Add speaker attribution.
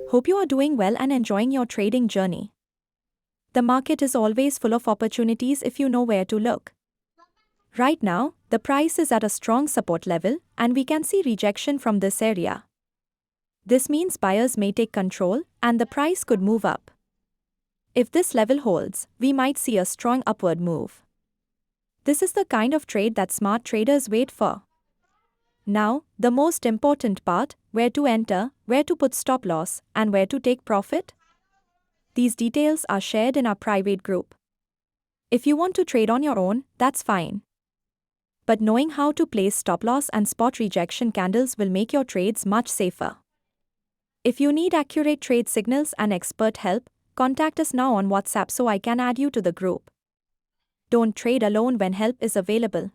Speaker 1: Hope you are doing well and enjoying your trading journey. The market is always full of opportunities if you know where to look. Right now, the price is at a strong support level, and we can see rejection from this area. This means buyers may take control, and the price could move up. If this level holds, we might see a strong upward move. This is the kind of trade that smart traders wait for. Now, the most important part: where to enter, where to put stop loss, and where to take profit. These details are shared in our private group. If you want to trade on your own, that's fine. But knowing how to place stop loss and spot rejection candles will make your trades much safer. If you need accurate trade signals and expert help, contact us now on WhatsApp so I can add you to the group. Don't trade alone when help is available.